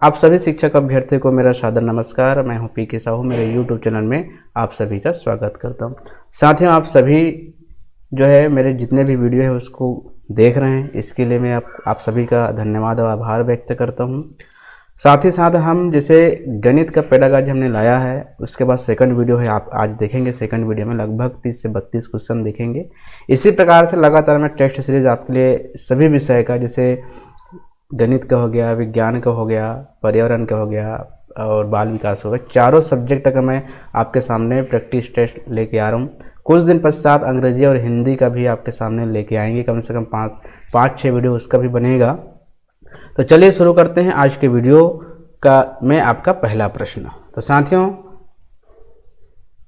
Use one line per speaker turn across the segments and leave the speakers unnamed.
आप सभी शिक्षक अभ्यर्थियों को मेरा सादर नमस्कार। मैं हूं पीके साहू। मेरे यूट्यूब चैनल में आप सभी का स्वागत करता हूं। साथियों, आप सभी जो है मेरे जितने भी वीडियो है उसको देख रहे हैं, इसके लिए मैं आप सभी का धन्यवाद और आभार व्यक्त करता हूं। साथ ही साथ हम जैसे गणित का पेडागॉजी हमने लाया है, उसके बाद सेकंड वीडियो है, आप आज देखेंगे। सेकंड वीडियो में लगभग 30 से 32 क्वेश्चन देखेंगे। इसी प्रकार से लगातार मैं टेस्ट सीरीज आपके लिए सभी विषय का, जैसे गणित का हो गया, विज्ञान का हो गया, पर्यावरण का हो गया और बाल विकास हो गया, चारों सब्जेक्ट का मैं आपके सामने प्रैक्टिस टेस्ट लेके आ रहा हूँ। कुछ दिन पश्चात अंग्रेजी और हिंदी का भी आपके सामने लेके आएंगे, कम से कम 5-6 वीडियो उसका भी बनेगा। तो चलिए शुरू करते हैं आज के वीडियो का में आपका पहला प्रश्न। तो साथियों,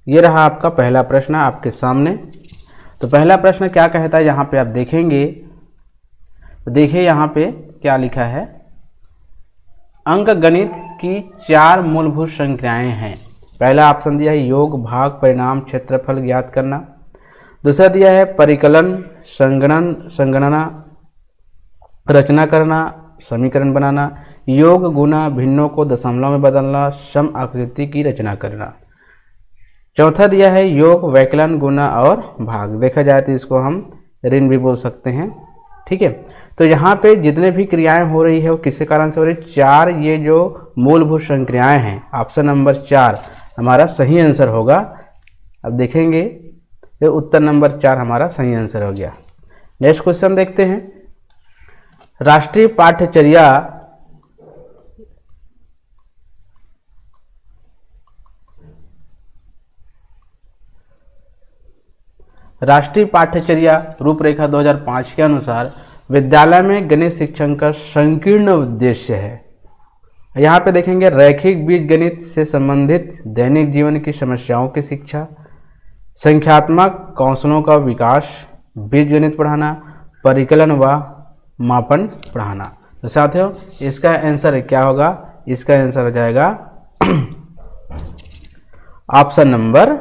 ये रहा आपका पहला प्रश्न आपके सामने। तो पहला प्रश्न क्या कहता है, यहाँ पे आप देखेंगे तो देखिए यहाँ पे क्या लिखा है। अंक गणित की 4 मूलभूत संख्याएं हैं। पहला ऑप्शन दिया है योग, भाग, परिणाम, क्षेत्रफल ज्ञात करना। दूसरा दिया है परिकलन, संगणना, रचना करना, समीकरण बनाना, योग, गुणा, भिन्नों को दशमलव में बदलना, सम आकृति की रचना करना। चौथा दिया है योग, वैकलन, गुणा और भाग। देखा जाए तो इसको हम ऋण भी बोल सकते हैं, ठीक है। तो यहाँ पे जितने भी क्रियाएं हो रही है वो किसके कारण से हो रही है? 4 ये जो मूलभूत संक्रियाएं हैं, ऑप्शन नंबर 4 हमारा सही आंसर होगा। अब देखेंगे तो उत्तर नंबर 4 हमारा सही आंसर हो गया। नेक्स्ट क्वेश्चन देखते हैं। राष्ट्रीय पाठ्यचर्या रूपरेखा 2005 के अनुसार विद्यालय में गणित शिक्षण का संकीर्ण उद्देश्य है। यहाँ पे देखेंगे रैखिक बीजगणित से संबंधित दैनिक जीवन की समस्याओं की शिक्षा, संख्यात्मक कौशलों का विकास, बीजगणित पढ़ाना, परिकलन व मापन पढ़ाना। तो साथियों, इसका आंसर क्या होगा? इसका आंसर हो जाएगा ऑप्शन नंबर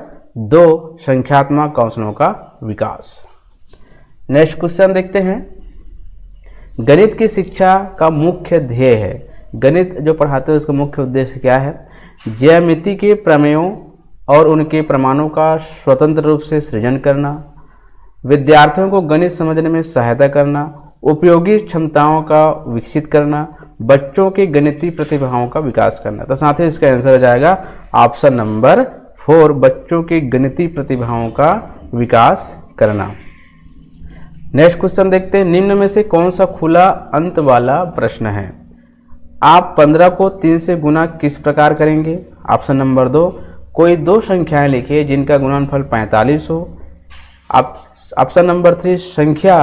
2, संख्यात्मक कौशलों का विकास। नेक्स्ट क्वेश्चन देखते हैं। गणित की शिक्षा का मुख्य ध्येय है। गणित जो पढ़ाते हैं उसका मुख्य उद्देश्य क्या है? ज्यामिति के प्रमेयों और उनके प्रमाणों का स्वतंत्र रूप से सृजन करना, विद्यार्थियों को गणित समझने में सहायता करना, उपयोगी क्षमताओं का विकसित करना, बच्चों की गणितीय प्रतिभाओं का विकास करना। तो साथ ही इसका आंसर हो जाएगा ऑप्शन नंबर 4, बच्चों की गणितीय प्रतिभाओं का विकास करना। नेक्स्ट क्वेश्चन देखते हैं। निम्न में से कौन सा खुला अंत वाला प्रश्न है? आप 15 को 3 से गुना किस प्रकार करेंगे? ऑप्शन नंबर 2, कोई 2 संख्याएं लिखिए जिनका गुणनफल 45 हो। ऑप्शन नंबर 3, संख्या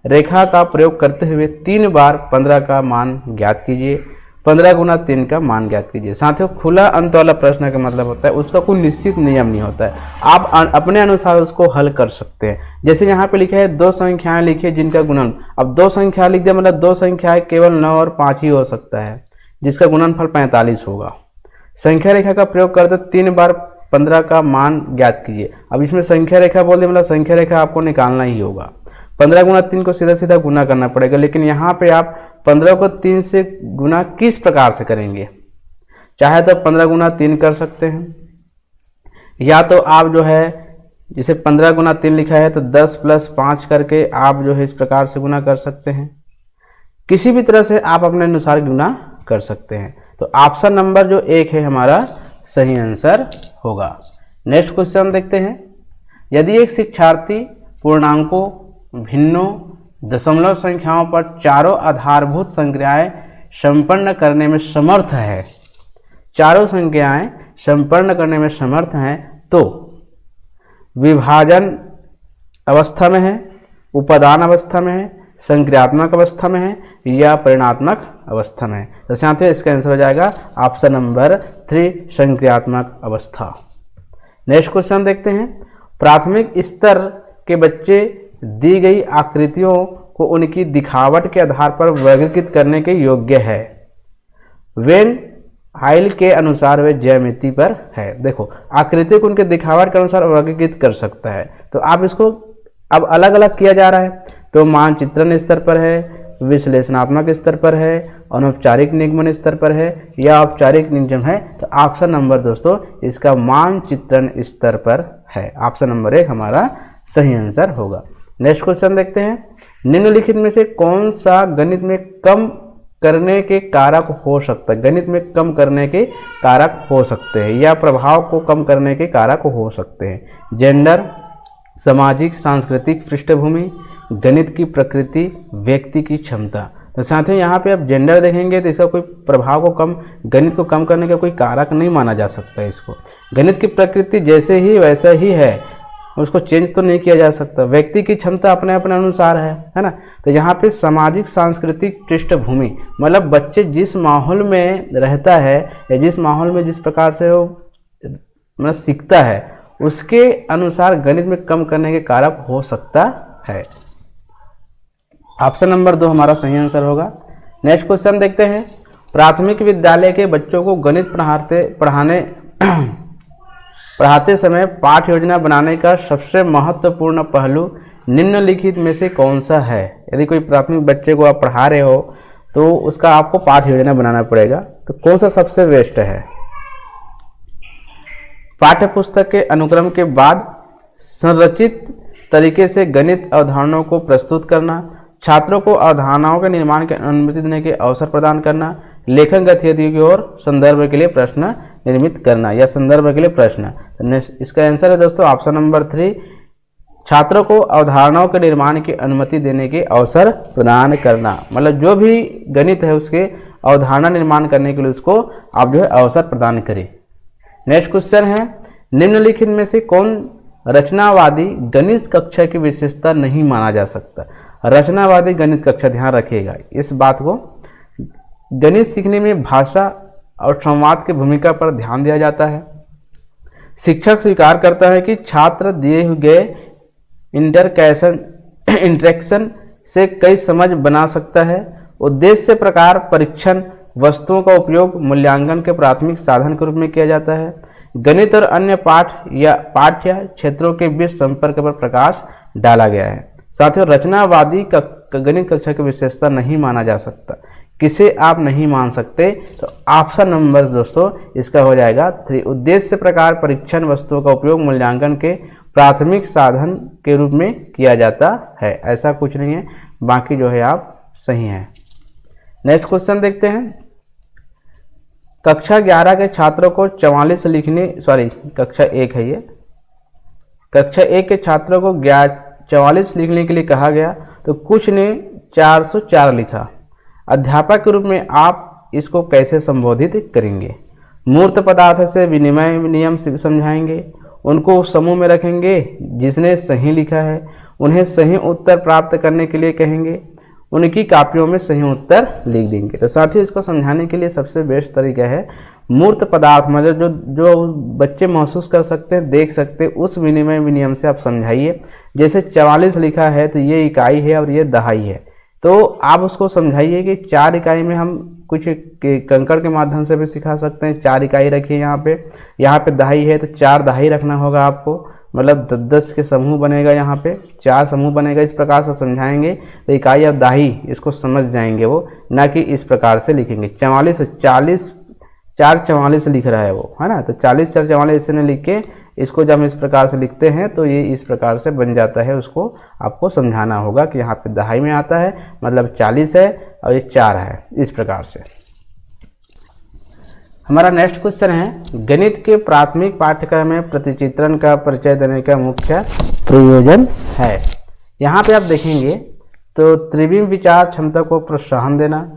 रेखा का प्रयोग करते हुए 3 बार 15 का मान ज्ञात कीजिए। 15 गुना 3 का मान ज्ञात कीजिए। साथियों, खुला अंत वाला प्रश्न का मतलब होता है उसका कोई निश्चित नियम नहीं होता है, आप अपने अनुसार उसको हल कर सकते हैं। जैसे यहाँ पे लिखा है 2 संख्याएं लिखिए जिनका गुणन, अब 2 संख्या लिख दिया मतलब 2 संख्याएं केवल 9 और 5 ही हो सकता है जिसका गुणनफल 45 होगा। संख्या रेखा का प्रयोग करते 3 बार 15 का मान ज्ञात कीजिए। अब इसमें संख्या रेखा बोल दिया मतलब संख्या रेखा आपको निकालना ही होगा। 15 गुना 3 को सीधा सीधा गुना करना पड़ेगा, लेकिन यहाँ पे आप 15 को 3 से गुना किस प्रकार से करेंगे? चाहे तो 15 गुना 3 कर सकते हैं, या तो आप जो है जैसे 15 गुना 3 लिखा है तो 10 + 5 करके आप जो है इस प्रकार से गुना कर सकते हैं। किसी भी तरह से आप अपने अनुसार गुना कर सकते हैं। तो ऑप्शन नंबर जो 1 है हमारा सही आंसर होगा। नेक्स्ट क्वेश्चन देखते हैं। यदि एक शिक्षार्थी पूर्णांकों, भिन्नों, दशमलव संख्याओं पर चारों आधारभूत संक्रियाएं संपन्न करने में समर्थ है, चारों संख्याएं संपन्न करने में समर्थ हैं, तो विभाजन अवस्था में है, उपादान अवस्था में है, संक्रियात्मक अवस्था में है या परिणात्मक अवस्था में है? तो साथियों, इसका आंसर हो जाएगा ऑप्शन नंबर 3, संक्रियात्मक अवस्था। नेक्स्ट क्वेश्चन देखते हैं। प्राथमिक स्तर के बच्चे दी गई आकृतियों को उनकी दिखावट के आधार पर वर्गीकृत करने के योग्य है। वेन हाइल के अनुसार वे ज्यामिति पर है। देखो, आकृति को उनके दिखावट के अनुसार वर्गीकृत कर सकता है। तो आप इसको अब अलग अलग किया जा रहा है, तो मानचित्रण स्तर पर है, विश्लेषणात्मक स्तर पर है, अनौपचारिक निगमन स्तर पर है या औपचारिक निगमन है, तो ऑप्शन नंबर दोस्तों इसका मानचित्रण स्तर पर है। ऑप्शन नंबर 1 हमारा सही आंसर होगा। नेक्स्ट क्वेश्चन देखते हैं, निम्नलिखित में से कौन सा गणित में कम करने के कारक हो सकता है? गणित में कम करने के कारक हो सकते हैं या प्रभाव को कम करने के कारक हो सकते हैं। जेंडर, सामाजिक सांस्कृतिक पृष्ठभूमि, गणित की प्रकृति, व्यक्ति की क्षमता। तो साथियों यहाँ पे आप जेंडर देखेंगे तो इसका कोई प्रभाव को कम, गणित को कम करने का कोई कारक नहीं माना जा सकता है इसको। गणित की प्रकृति जैसे ही वैसा ही है, उसको चेंज तो नहीं किया जा सकता। व्यक्ति की क्षमता अपने अपने अनुसार है ना। तो यहाँ पे सामाजिक सांस्कृतिक पृष्ठभूमि मतलब बच्चे जिस माहौल में रहता है या जिस माहौल में जिस प्रकार से वो मतलब सीखता है उसके अनुसार गणित में कम करने के कारक हो सकता है। ऑप्शन नंबर 2 हमारा सही आंसर होगा। नेक्स्ट क्वेश्चन देखते हैं, प्राथमिक विद्यालय के बच्चों को गणित पढ़ाते समय पाठ योजना बनाने का सबसे महत्वपूर्ण पहलू निम्नलिखित में से कौन सा है? यदि कोई प्राथमिक बच्चे को आप पढ़ा रहे हो तो उसका आपको पाठ योजना बनाना पड़ेगा, तो कौन सा सबसे बेस्ट है? पाठ्य पुस्तक के अनुक्रम के बाद संरचित तरीके से गणित अवधारणाओं को प्रस्तुत करना, छात्रों को अवधारणाओं के निर्माण की अनुमति देने के अवसर प्रदान करना, लेखन गतिविधियों की ओर संदर्भ के लिए प्रश्न निर्मित करना या संदर्भ के लिए प्रश्न। इसका आंसर है दोस्तों ऑप्शन नंबर 3, छात्रों को अवधारणाओं के निर्माण की अनुमति देने के अवसर प्रदान करना। मतलब जो भी गणित है उसके अवधारणा निर्माण करने के लिए उसको आप जो है अवसर प्रदान करें। नेक्स्ट क्वेश्चन है, निम्नलिखित में से कौन रचनावादी गणित कक्षा की विशेषता नहीं माना जा सकता? रचनावादी गणित कक्षा, ध्यान रखिएगा इस बात को। गणित सीखने में भाषा और संवाद की भूमिका पर ध्यान दिया जाता है। शिक्षक स्वीकार करता है कि छात्र दिए गए इंटरेक्शन से कई समझ बना सकता है। उद्देश्य प्रकार परीक्षण वस्तुओं का उपयोग मूल्यांकन के प्राथमिक साधन के रूप में किया जाता है। गणित और अन्य पाठ्य क्षेत्रों के बीच संपर्क पर प्रकाश डाला गया है। साथियों रचनावादी गणित कक्षा की विशेषता नहीं माना जा सकता। किसे आप नहीं मान सकते? तो ऑप्शन नंबर दोस्तों इसका हो जाएगा 3, उद्देश्य प्रकार परीक्षण वस्तुओं का उपयोग मूल्यांकन के प्राथमिक साधन के रूप में किया जाता है। ऐसा कुछ नहीं है, बाकी जो है आप सही हैं। नेक्स्ट क्वेश्चन देखते हैं, कक्षा 11 के छात्रों को 44 लिखने, कक्षा 1 है ये, कक्षा 1 के छात्रों को 44 लिखने के लिए कहा गया तो कुछ ने 404 लिखा। अध्यापक के रूप में आप इसको कैसे संबोधित करेंगे? मूर्त पदार्थ से विनिमय नियम समझाएंगे, उनको समूह में रखेंगे जिसने सही लिखा है, उन्हें सही उत्तर प्राप्त करने के लिए कहेंगे, उनकी कॉपियों में सही उत्तर लिख देंगे। तो साथियों इसको समझाने के लिए सबसे बेस्ट तरीका है मूर्त पदार्थ, मतलब जो बच्चे महसूस कर सकते हैं, देख सकते हैं, उस विनिमय नियम से आप समझाइए। जैसे 44 लिखा है तो ये इकाई है और ये दहाई है, तो आप उसको समझाइए कि 4 इकाई में हम कुछ कंकड़ के माध्यम से भी सिखा सकते हैं। 4 इकाई रखिए, यहाँ पे दहाई है तो 4 दहाई रखना होगा आपको, मतलब 10 के समूह बनेगा, यहाँ पे 4 समूह बनेगा। इस प्रकार से समझाएंगे तो इकाई और दहाई इसको समझ जाएंगे वो, ना कि इस प्रकार से लिखेंगे। 44 4 44 लिख रहा है वो, है ना, तो 40 4 44 ऐसे नहीं लिख के इसको जब हम इस प्रकार से लिखते हैं तो ये इस प्रकार से बन जाता है। उसको आपको समझाना होगा कि यहाँ पे दहाई में आता है, मतलब 40 है और ये 4 है, इस प्रकार से। हमारा नेक्स्ट क्वेश्चन है, गणित के प्राथमिक पाठ्यक्रम में प्रतिचित्रण का परिचय देने का मुख्य प्रयोजन है। यहाँ पे आप देखेंगे तो त्रिविम विचार क्षमता को प्रोत्साहन देना,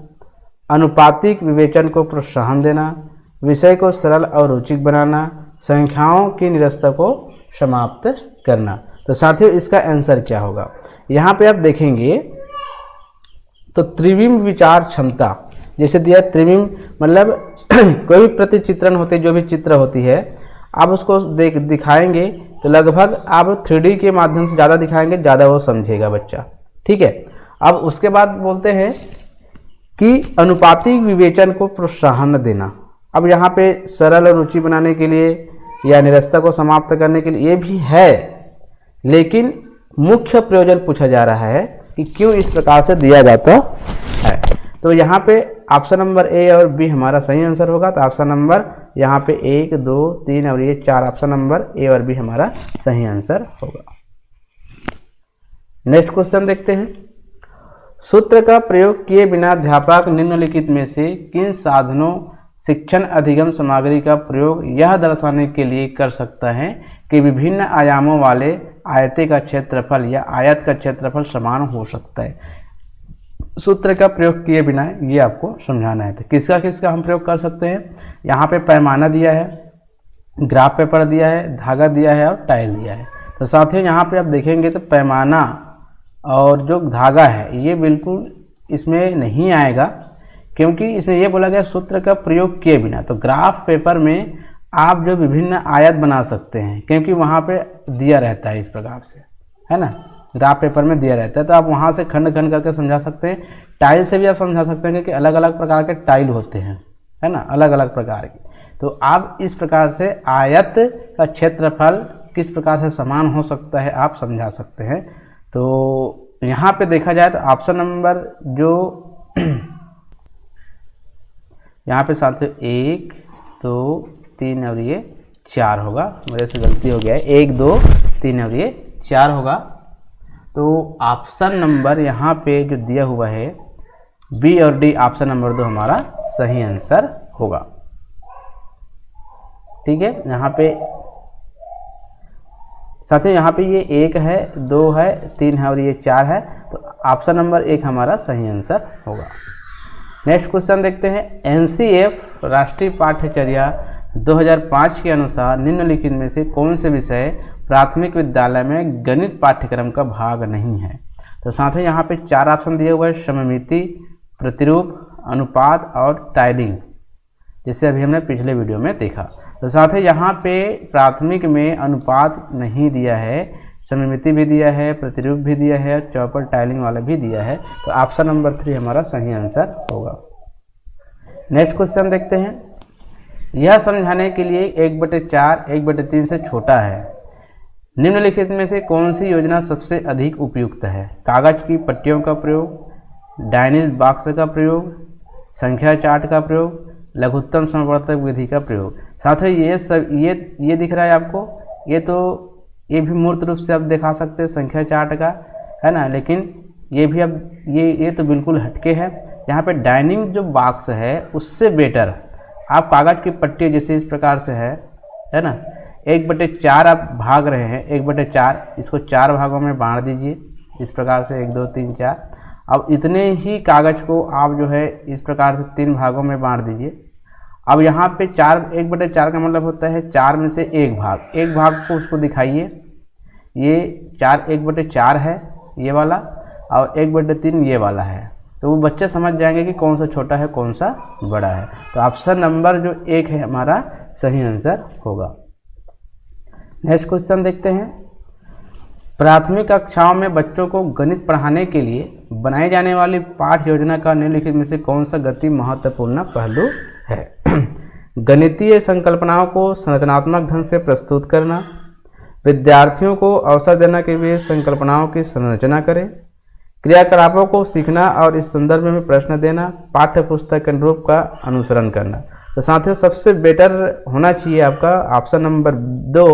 अनुपातिक विवेचन को प्रोत्साहन देना, विषय को सरल और रोचक बनाना, संख्याओं की निरस्तता को समाप्त करना। तो साथियों इसका आंसर क्या होगा? यहाँ पे आप देखेंगे तो त्रिविम विचार क्षमता, जैसे दिया त्रिविम मतलब कोई भी प्रतिचित्रण होते, जो भी चित्र होती है आप उसको दिखाएंगे तो लगभग आप 3D के माध्यम से ज़्यादा दिखाएंगे, ज़्यादा वो समझेगा बच्चा, ठीक है। अब उसके बाद बोलते हैं कि अनुपातिक विवेचन को प्रोत्साहन देना। अब यहाँ पे सरल और रुचि बनाने के लिए या निरस्तता को समाप्त करने के लिए ये भी है, लेकिन मुख्य प्रयोजन पूछा जा रहा है कि क्यों इस प्रकार से दिया जाता है। तो यहाँ पे ऑप्शन नंबर ए और बी हमारा सही आंसर होगा। तो ऑप्शन नंबर यहाँ पे 1, 2, 3 और ये 4 ऑप्शन नंबर ए और बी हमारा सही आंसर होगा। नेक्स्ट क्वेश्चन देखते हैं। सूत्र का प्रयोग किए बिना अध्यापक निम्नलिखित में से किन साधनों शिक्षण अधिगम सामग्री का प्रयोग यह दर्शाने के लिए कर सकता है कि विभिन्न आयामों वाले आयते का क्षेत्रफल या आयत का क्षेत्रफल समान हो सकता है। सूत्र का प्रयोग किए बिना ये आपको समझाना है। तो किसका किसका हम प्रयोग कर सकते हैं। यहाँ पे पैमाना दिया है, ग्राफ पेपर दिया है, धागा दिया है और टाइल दिया है। तो साथियों यहाँ पे आप देखेंगे तो पैमाना और जो धागा है ये बिल्कुल इसमें नहीं आएगा, क्योंकि इसमें ये बोला गया सूत्र का प्रयोग किए बिना। तो ग्राफ पेपर में आप जो विभिन्न आयत बना सकते हैं, क्योंकि वहाँ पे दिया रहता है इस प्रकार से, है ना, ग्राफ पेपर में दिया रहता है, तो आप वहाँ से खंड खंड करके समझा सकते हैं। टाइल से भी आप समझा सकते हैं कि अलग अलग प्रकार के टाइल होते हैं, है ना, अलग अलग प्रकार के। तो आप इस प्रकार से आयत का क्षेत्रफल किस प्रकार से समान हो सकता है आप समझा सकते हैं। तो यहाँ पे देखा जाए तो ऑप्शन नंबर जो यहाँ पे साथियों 1, 2, 3 और ये 4 होगा। मेरे से गलती हो गया है, 1, 2, 3 और ये 4 होगा। तो ऑप्शन नंबर यहाँ पे जो दिया हुआ है बी और डी ऑप्शन नंबर 2 हमारा सही आंसर होगा। ठीक है, यहाँ पे साथियों यहाँ पे ये 1 है, 2 है, 3 है और ये 4 है। तो ऑप्शन नंबर 1 हमारा सही आंसर होगा। नेक्स्ट क्वेश्चन देखते हैं। एनसीएफ राष्ट्रीय पाठ्यचर्या 2005 के अनुसार निम्नलिखित में से कौन से विषय प्राथमिक विद्यालय में गणित पाठ्यक्रम का भाग नहीं है। तो साथ ही यहाँ पे 4 ऑप्शन दिए हुए हैं, सममिति, प्रतिरूप, अनुपात और टाइलिंग, जिसे अभी हमने पिछले वीडियो में देखा। तो साथ ही यहाँ पे प्राथमिक में अनुपात नहीं दिया है, सममिति भी दिया है, प्रतिरूप भी दिया है, चौपड़ टाइलिंग वाला भी दिया है। तो ऑप्शन नंबर 3 हमारा सही आंसर होगा। नेक्स्ट क्वेश्चन देखते हैं। यह समझाने के लिए 1/4 1/3 से छोटा है। निम्नलिखित में से कौन सी योजना सबसे अधिक उपयुक्त है। कागज की पट्टियों का प्रयोग, डायनीज बॉक्स का प्रयोग, संख्या चार्ट का प्रयोग, लघुत्तम समवर्तक विधि का प्रयोग। साथ ही ये सब ये दिख रहा है आपको, ये भी मूर्त रूप से आप दिखा सकते हैं संख्या चार्ट का, है ना, लेकिन ये भी अब ये तो बिल्कुल हटके है। यहाँ पे डाइनिंग जो बॉक्स है उससे बेटर आप कागज की पट्टी जैसे इस प्रकार से है ना, 1/4 आप भाग रहे हैं, 1/4 इसको 4 भागों में बांट दीजिए इस प्रकार से, 1, 2, 3, 4। अब इतने ही कागज को आप जो है इस प्रकार से 3 भागों में बांट दीजिए। अब यहाँ पे 1/4 का मतलब होता है 4 में से एक भाग को उसको दिखाइए। ये 1/4 है ये वाला, और 1/3 ये वाला है। तो वो बच्चे समझ जाएंगे कि कौन सा छोटा है कौन सा बड़ा है। तो ऑप्शन नंबर जो 1 है हमारा सही आंसर होगा। नेक्स्ट क्वेश्चन देखते हैं। प्राथमिक कक्षाओं में बच्चों को गणित पढ़ाने के लिए बनाई जाने वाली पाठ योजना का निम्नलिखित में से कौन सा गति महत्वपूर्ण पहलू है। गणितीय संकल्पनाओं को संरचनात्मक ढंग से प्रस्तुत करना, विद्यार्थियों को अवसर देना कि वे संकल्पनाओं की संरचना करें, क्रियाकलापों को सीखना और इस संदर्भ में प्रश्न देना, पाठ्य पुस्तक के अनुरूप का अनुसरण करना। तो साथियों सबसे बेटर होना चाहिए आपका ऑप्शन नंबर 2,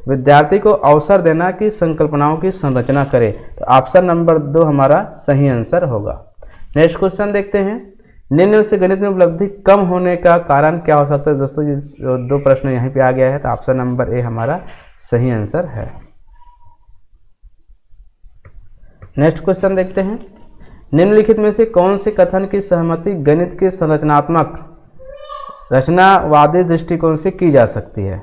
विद्यार्थी को अवसर देना कि संकल्पनाओं की संरचना करे। तो ऑप्शन नंबर 2 हमारा सही आंसर होगा। नेक्स्ट क्वेश्चन देखते हैं। निम्न से गणित में उपलब्धि कम होने का कारण क्या हो सकता है। दोस्तों ये 2 प्रश्न यहाँ पे आ गया है, तो ऑप्शन नंबर ए हमारा सही आंसर है। नेक्स्ट क्वेश्चन देखते हैं। निम्नलिखित में से कौन से कथन की सहमति गणित के संरचनात्मक रचनावादी दृष्टिकोण से की जा सकती है।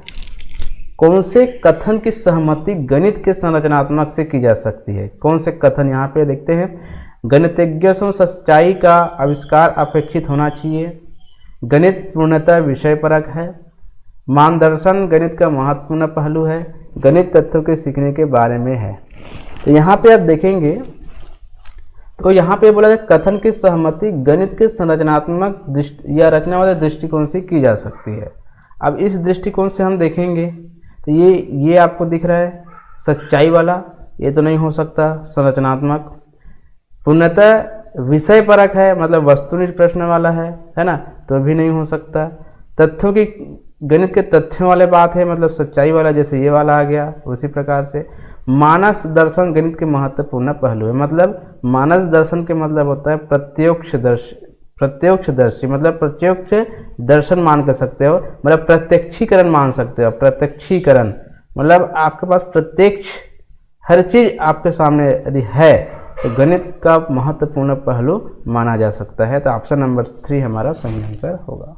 कौन से कथन की सहमति गणित के संरचनात्मक से की जा सकती है। कौन से कथन यहाँ पे देखते हैं। गणितज्ञों से सच्चाई का आविष्कार अपेक्षित होना चाहिए, गणित पूर्णतः विषय परक है, मानदर्शन गणित का महत्वपूर्ण पहलू है, गणित तत्वों के सीखने के बारे में है। तो यहाँ पे आप देखेंगे तो यहाँ पे बोला जाए कथन की सहमति गणित के संरचनात्मक या रचनावादी दृष्टिकोण से की जा सकती है। अब इस दृष्टिकोण से हम देखेंगे तो ये आपको दिख रहा है सच्चाई वाला, ये तो नहीं हो सकता। संरचनात्मक पूर्णतः विषय परक है, मतलब वस्तुनिष्ठ प्रश्न वाला है ना, तो भी नहीं हो सकता। तथ्यों की, गणित के तथ्यों वाले बात है, मतलब सच्चाई वाला, जैसे ये वाला आ गया। उसी प्रकार से मानस दर्शन गणित के महत्वपूर्ण पहलू है, मतलब मानस दर्शन के मतलब होता है प्रत्यक्षदर्शी, मतलब प्रत्यक्ष दर्शन मान कर सकते हो, मतलब प्रत्यक्षीकरण मान सकते हो। प्रत्यक्षीकरण मतलब आपके पास प्रत्यक्ष हर चीज आपके सामने यदि है तो गणित का महत्वपूर्ण पहलू माना जा सकता है। तो ऑप्शन नंबर 3 हमारा सही आंसर होगा।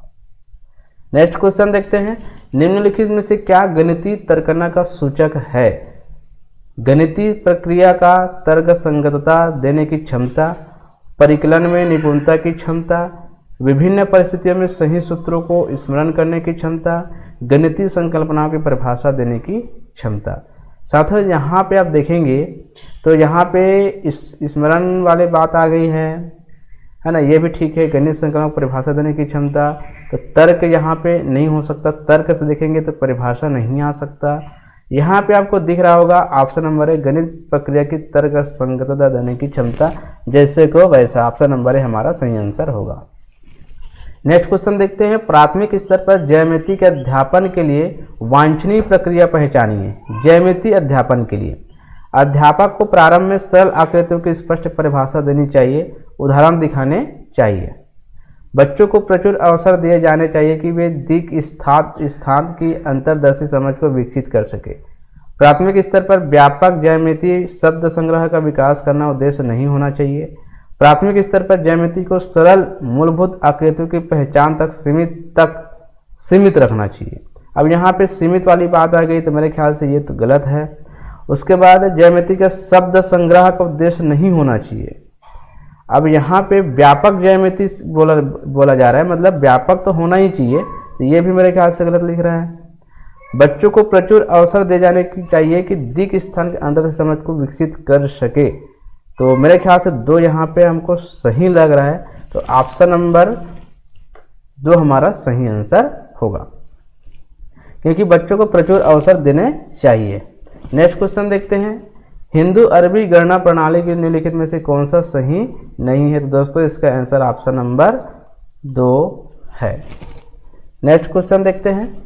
नेक्स्ट क्वेश्चन देखते हैं, निम्नलिखित में से क्या गणितीय तर्कना का सूचक है? गणितीय प्रक्रिया का तर्क संगतता देने की क्षमता, परिकलन में निपुणता की क्षमता, विभिन्न परिस्थितियों में सही सूत्रों को स्मरण करने की क्षमता, गणितीय संकल्पनाओं की परिभाषा देने की क्षमता। साथियों यहाँ पे आप देखेंगे तो यहाँ पे स्मरण वाले बात आ गई है ना, ये भी ठीक है। गणित संकल्पना को परिभाषा देने की क्षमता, तो तर्क यहाँ पे नहीं हो सकता, तर्क से देखेंगे तो परिभाषा नहीं आ सकता। यहाँ पे आपको दिख रहा होगा ऑप्शन नंबर है, गणित प्रक्रिया की तर्क संगतता देने की क्षमता, जैसे को वैसा। ऑप्शन नंबर है हमारा सही आंसर होगा। नेक्स्ट क्वेश्चन देखते हैं, प्राथमिक स्तर पर ज्यामिति के अध्यापन के लिए वांछनीय प्रक्रिया पहचानिए। ज्यामिति अध्यापन के लिए अध्यापक को प्रारंभ में सरल आकृतियों की स्पष्ट परिभाषा देनी चाहिए, उदाहरण दिखाने चाहिए। बच्चों को प्रचुर अवसर दिए जाने चाहिए कि वे दिक् स्थान की अंतर्दर्शी समझ को विकसित कर सके। प्राथमिक स्तर पर व्यापक ज्यामितीय शब्द संग्रह का विकास करना उद्देश्य नहीं होना चाहिए। प्राथमिक स्तर पर ज्यामिति को सरल मूलभूत आकृतियों की पहचान तक सीमित रखना चाहिए। अब यहाँ पे सीमित वाली बात आ गई तो मेरे ख्याल से ये तो गलत है। उसके बाद ज्यामिति का शब्द संग्रह का उद्देश्य नहीं होना चाहिए। अब यहाँ पे व्यापक ज्यामिति बोला जा रहा है, मतलब व्यापक तो होना ही चाहिए, तो ये भी मेरे ख्याल से गलत लिख रहा है। बच्चों को प्रचुर अवसर दे जाने की चाहिए कि दिक् स्थान के अंदर समझ को विकसित कर सके, तो मेरे ख्याल से 2 यहाँ पे हमको सही लग रहा है, तो ऑप्शन नंबर 2 हमारा सही आंसर होगा, क्योंकि बच्चों को प्रचुर अवसर देने चाहिए। नेक्स्ट क्वेश्चन देखते हैं, हिंदू अरबी गणना प्रणाली के निम्नलिखित में से कौन सा सही नहीं है? तो दोस्तों इसका आंसर ऑप्शन नंबर 2 है। नेक्स्ट क्वेश्चन देखते हैं,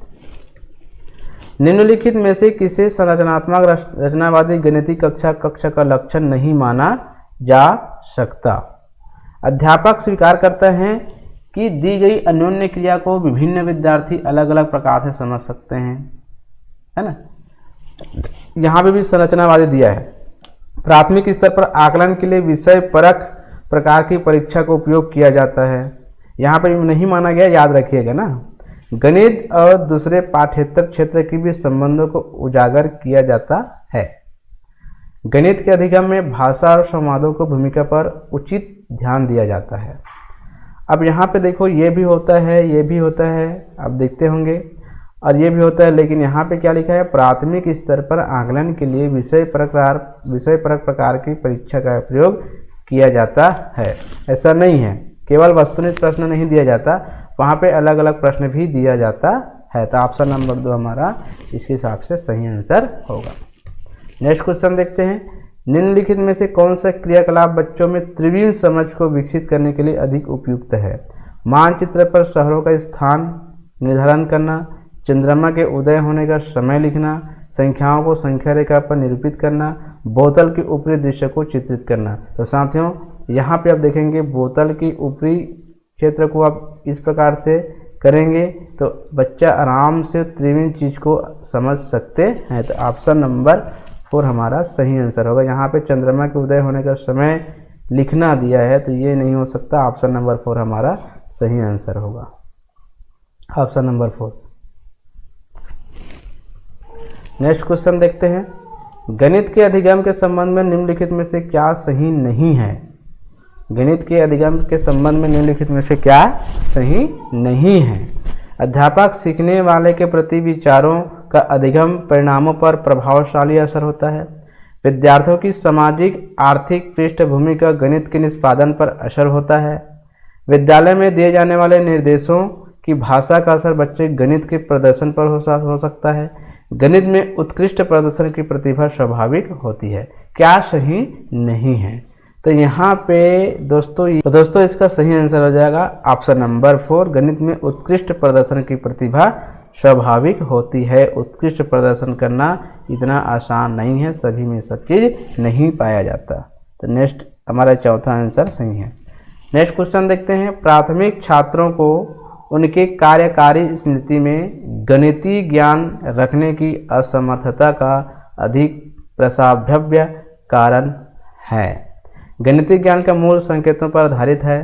निम्नलिखित में से किसे संरचनात्मक रचनावादी गणितीय कक्षा का लक्षण नहीं माना जा सकता? अध्यापक स्वीकार करते हैं कि दी गई अन्योन्य क्रिया को विभिन्न विद्यार्थी अलग अलग प्रकार से समझ सकते हैं, है ना। यहाँ पे भी संरचनावादी दिया है। प्राथमिक स्तर पर आकलन के लिए विषय परक प्रकार की परीक्षा का उपयोग किया जाता है, यहाँ पर नहीं माना गया, याद रखिएगा ना। गणित और दूसरे पाठ्येतर क्षेत्र के भी संबंधों को उजागर किया जाता है। गणित के अधिगम में भाषा और संवादों को भूमिका पर उचित ध्यान दिया जाता है। अब यहाँ पे देखो ये भी होता है, ये भी होता है, आप देखते होंगे, और ये भी होता है, लेकिन यहाँ पे क्या लिखा है, प्राथमिक स्तर पर आकलन के लिए विषय परक प्रकार की परीक्षा का प्रयोग किया जाता है। ऐसा नहीं है, केवल वस्तुनिष्ठ प्रश्न नहीं दिया जाता, वहाँ पे अलग अलग प्रश्न भी दिया जाता है। तो ऑप्शन नंबर 2 हमारा इसके हिसाब से सही आंसर होगा। नेक्स्ट क्वेश्चन देखते हैं, निम्नलिखित में से कौन सा क्रियाकलाप बच्चों में त्रिविम समझ को विकसित करने के लिए अधिक उपयुक्त है? मानचित्र पर शहरों का स्थान निर्धारण करना, चंद्रमा के उदय होने का समय लिखना, संख्याओं को संख्या रेखा पर निरूपित करना, बोतल के ऊपरी दृश्य को चित्रित करना। तो साथियों यहाँ पे आप देखेंगे बोतल की ऊपरी क्षेत्र को आप इस प्रकार से करेंगे तो बच्चा आराम से त्रिविम चीज को समझ सकते हैं। तो ऑप्शन नंबर 4 हमारा सही आंसर होगा। यहाँ पे चंद्रमा के उदय होने का समय लिखना दिया है, तो ये नहीं हो सकता। ऑप्शन नंबर 4 हमारा सही आंसर होगा, ऑप्शन नंबर 4। नेक्स्ट क्वेश्चन देखते हैं, गणित के अधिगम के संबंध में निम्नलिखित में से क्या सही नहीं है? गणित के अधिगम के संबंध में निम्नलिखित में से क्या सही नहीं है? अध्यापक सीखने वाले के प्रति विचारों का अधिगम परिणामों पर प्रभावशाली असर होता है। विद्यार्थियों की सामाजिक आर्थिक पृष्ठभूमि का गणित के निष्पादन पर असर होता है। विद्यालय में दिए जाने वाले निर्देशों की भाषा का असर बच्चे गणित के प्रदर्शन पर हो सकता है। गणित में उत्कृष्ट प्रदर्शन की प्रतिभा स्वाभाविक होती है। क्या सही नहीं है? तो यहाँ पे दोस्तों इसका सही आंसर हो जाएगा ऑप्शन नंबर 4। गणित में उत्कृष्ट प्रदर्शन की प्रतिभा स्वाभाविक होती है। उत्कृष्ट प्रदर्शन करना इतना आसान नहीं है, सभी में सब चीज नहीं पाया जाता। तो नेक्स्ट हमारा चौथा आंसर सही है। नेक्स्ट क्वेश्चन देखते हैं। प्राथमिक छात्रों को उनके कार्यकारी स्मृति में गणितीय ज्ञान रखने की असमर्थता का अधिक प्रसाव्य कारण है। गणितीय ज्ञान का मूल संकेतों पर आधारित है।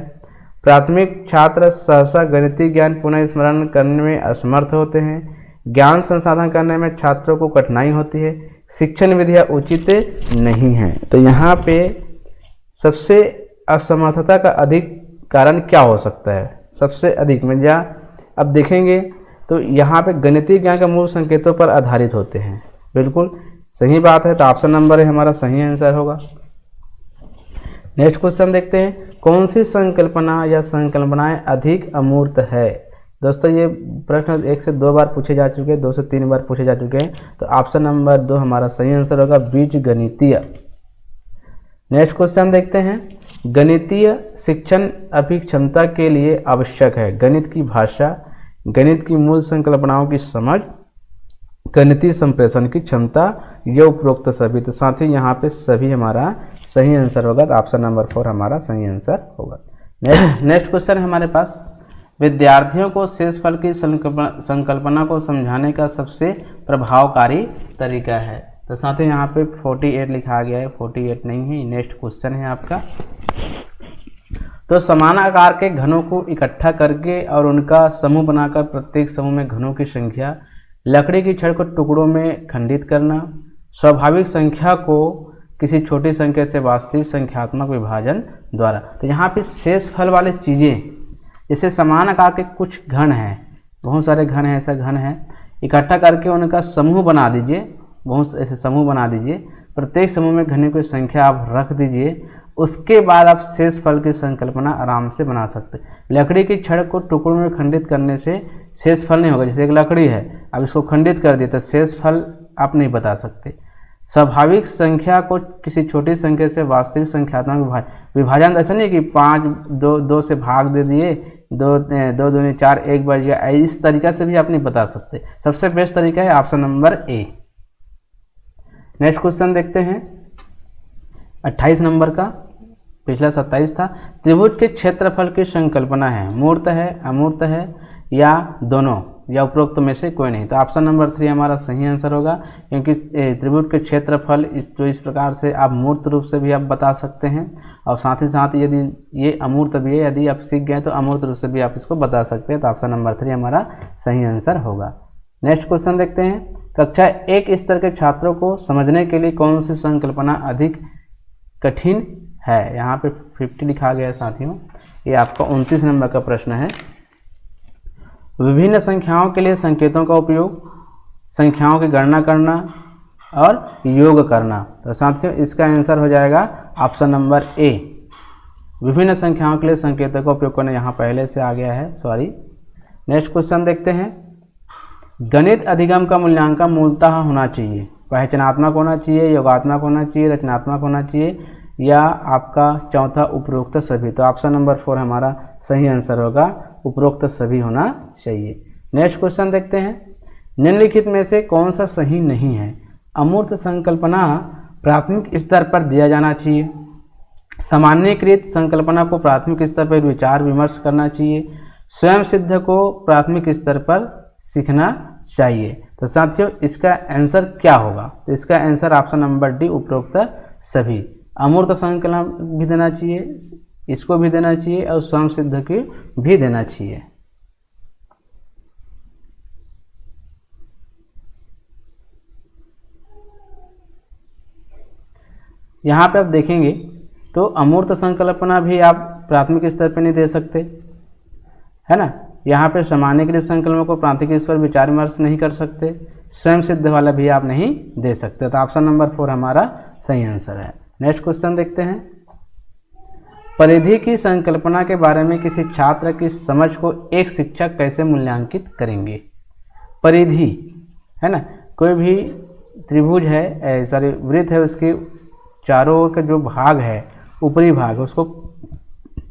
प्राथमिक छात्र सहसा गणितीय ज्ञान पुनः स्मरण करने में असमर्थ होते हैं। ज्ञान संसाधन करने में छात्रों को कठिनाई होती है। शिक्षण विधियाँ उचित नहीं है। तो यहाँ पे सबसे असमर्थता का अधिक कारण क्या हो सकता है? सबसे अधिक में या अब देखेंगे तो यहाँ पे गणितीय ज्ञान का मूल संकेतों पर आधारित होते हैं। बिल्कुल सही बात है, तो ऑप्शन नंबर है हमारा सही आंसर होगा। नेक्स्ट क्वेश्चन देखते हैं। कौन सी संकल्पना या संकल्पनाएं अधिक अमूर्त है? दोस्तों ये प्रश्न 1 से 2 बार पूछे जा चुके हैं, 2 से 3 बार पूछे जा चुके हैं। तो ऑप्शन नंबर 2 हमारा सही आंसर होगा, बीजगणितीय। नेक्स्ट क्वेश्चन देखते हैं। गणितीय शिक्षण अभिक्षमता के लिए आवश्यक है। गणित की भाषा, गणित की मूल संकल्पनाओं की समझ, गणितीय संप्रेषण की क्षमता, यह उपरोक्त सभी। तो साथ ही यहाँ पे सभी हमारा सही आंसर होगा। तो ऑप्शन नंबर 4 हमारा सही आंसर होगा। नेक्स्ट क्वेश्चन है हमारे पास। विद्यार्थियों को शेषफल की संकल्पना को समझाने का सबसे प्रभावकारी तरीका है। तो साथ ही यहाँ पे 48 लिखा गया है, 48 नहीं है। नेक्स्ट क्वेश्चन है आपका। तो समान आकार के घनों को इकट्ठा करके और उनका समूह बनाकर प्रत्येक समूह में घनों की संख्या, लकड़ी की छड़ को टुकड़ों में खंडित करना, स्वाभाविक संख्या को किसी छोटी संख्या से वास्तविक संख्यात्मक विभाजन द्वारा। तो यहाँ पे शेषफल वाली चीज़ें, जैसे समान आकार के कुछ घन हैं, बहुत सारे घन हैं, ऐसा घन है, इकट्ठा करके उनका समूह बना दीजिए, बहुत ऐसे समूह बना दीजिए, प्रत्येक समूह में घनों की संख्या आप रख दीजिए। उसके बाद आप शेषफल की संकल्पना आराम से बना सकते। लकड़ी की छड़ को टुकड़ों में खंडित करने से शेषफल नहीं होगा। जैसे एक लकड़ी है, अब इसको खंडित कर दिए तो शेषफल आप नहीं बता सकते। स्वाभाविक संख्या को किसी छोटी संख्या से वास्तविक संख्यात्मक विभाजन, ऐसा नहीं कि 5 2 से भाग दे दिए, 2 दूनी 4 1 बच गया, इस तरीका से भी आप नहीं बता सकते। सबसे बेस्ट तरीका है option number A. Next question देखते हैं 28 नंबर का, पिछला 27 था। त्रिभुज के क्षेत्रफल की संकल्पना है, मूर्त है, अमूर्त है या दोनों, या उपरोक्त में से कोई नहीं। तो ऑप्शन नंबर 3 हमारा सही आंसर होगा, क्योंकि त्रिभुज के क्षेत्रफल इस प्रकार से आप मूर्त रूप से भी आप बता सकते हैं, और साथ ही साथ यदि ये अमूर्त भी है, यदि आप सीख गए तो अमूर्त रूप से भी आप इसको बता सकते हैं। तो ऑप्शन नंबर 3 हमारा सही आंसर होगा। नेक्स्ट क्वेश्चन देखते हैं। कक्षा 1 स्तर के छात्रों को समझने के लिए कौन सी संकल्पना अधिक कठिन है? यहाँ पे 50 लिखा गया है साथियों, ये आपका 29 नंबर का प्रश्न है। विभिन्न संख्याओं के लिए संकेतों का उपयोग, संख्याओं की गणना करना और योग करना। तो साथियों इसका आंसर हो जाएगा ऑप्शन नंबर ए, विभिन्न संख्याओं के लिए संकेतों का उपयोग करना। यहाँ पहले से आ गया है, सॉरी। नेक्स्ट क्वेश्चन देखते हैं। गणित अधिगम का मूल्यांकन मूलतः होना चाहिए, पहचानात्मक होना चाहिए, योगात्मक होना चाहिए, रचनात्मक होना चाहिए, या आपका चौथा उपरोक्त सभी। तो ऑप्शन नंबर 4 हमारा सही आंसर होगा, उपरोक्त सभी होना चाहिए। नेक्स्ट क्वेश्चन देखते हैं। निम्नलिखित में से कौन सा सही नहीं है? अमूर्त संकल्पना प्राथमिक स्तर पर दिया जाना चाहिए, सामान्यीकृत संकल्पना को प्राथमिक स्तर पर विचार विमर्श करना चाहिए, स्वयं सिद्ध को प्राथमिक स्तर पर सीखना चाहिए। तो साथियों इसका आंसर क्या होगा? तो इसका आंसर ऑप्शन नंबर डी, उपरोक्त सभी। अमूर्त संकलन भी देना चाहिए, इसको भी देना चाहिए, और स्वयं सिद्ध की भी देना चाहिए। यहाँ पे आप देखेंगे तो अमूर्त संकल्पना भी आप प्राथमिक स्तर पर नहीं दे सकते, है ना। यहाँ पे सामान्यीकृत संकल्पना को प्राथमिक स्तर पर विचार विमर्श नहीं कर सकते, स्वयं सिद्ध वाला भी आप नहीं दे सकते। तो ऑप्शन नंबर 4 हमारा सही आंसर है। नेक्स्ट क्वेश्चन देखते हैं। परिधि की संकल्पना के बारे में किसी छात्र की समझ को एक शिक्षक कैसे मूल्यांकित करेंगे? परिधि है ना, कोई भी त्रिभुज है, सॉरी वृत्त है, उसके चारों ओर का जो भाग है ऊपरी भाग उसको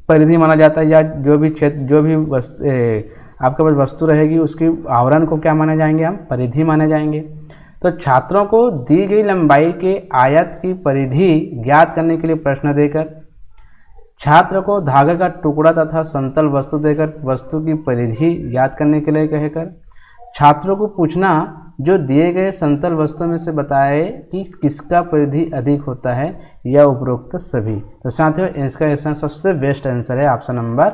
परिधि माना जाता है, या जो भी क्षेत्र जो भी आपके पास वस्तु रहेगी उसकी आवरण को क्या माने जाएंगे हम, परिधि माने जाएंगे। तो छात्रों को दी गई लंबाई के आयत की परिधि ज्ञात करने के लिए प्रश्न देकर, छात्र को धागे का टुकड़ा तथा समतल वस्तु देकर वस्तु की परिधि ज्ञात करने के लिए कहकर, छात्रों को पूछना जो दिए गए समतल वस्तु में से बताए कि किसका परिधि अधिक होता है, या उपरोक्त सभी। तो साथियों इसका आंसर सबसे बेस्ट आंसर है ऑप्शन नंबर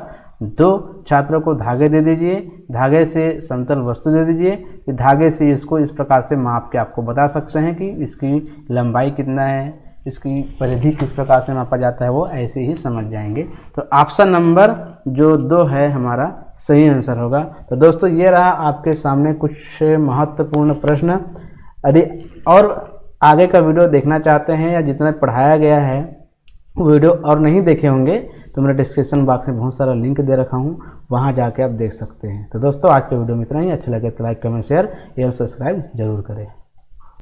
2। छात्रों को धागे दे दीजिए, धागे से समतल वस्तु दे दीजिए, कि धागे से इसको इस प्रकार से माप के आपको बता सकते हैं कि इसकी लंबाई कितना है, इसकी परिधि किस प्रकार से मापा जाता है, वो ऐसे ही समझ जाएंगे। तो ऑप्शन नंबर जो 2 है हमारा सही आंसर होगा। तो दोस्तों ये रहा आपके सामने कुछ महत्वपूर्ण प्रश्न। यदि और आगे का वीडियो देखना चाहते हैं या जितना पढ़ाया गया है वीडियो और नहीं देखे होंगे तो मेरे डिस्क्रिप्शन बॉक्स में बहुत सारा लिंक दे रखा हूँ, वहाँ जाके आप देख सकते हैं। तो दोस्तों आज के वीडियो में इतना ही। अच्छा लगे तो लाइक कमेंट शेयर एवं सब्सक्राइब जरूर करें।